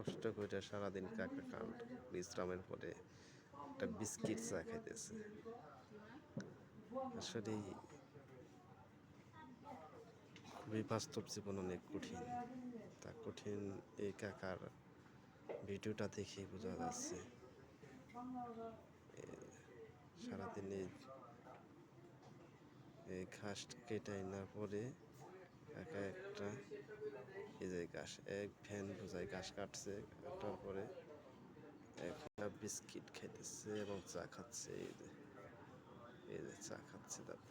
কষ্ট করে সারাদিন কাকা কাম বিশ্রামের পরে একটা বিস্কিট চা খাইতেছে। আসলেই খুবই বাস্তব জীবন অনেক কঠিন। তা কঠিন এই কাকার ভিডিওটা দেখেই বোঝা যাচ্ছে সারাদিন এই ঘাস কেটে আনার পরে কাকা একটা এই যে ঘাস এক ভ্যান বোঝায় ঘাস কাটছে, কাটার পরে একটা বিস্কিট খাইতেছে এবং চা খাচ্ছে। এই যে চা খাচ্ছে দাদা।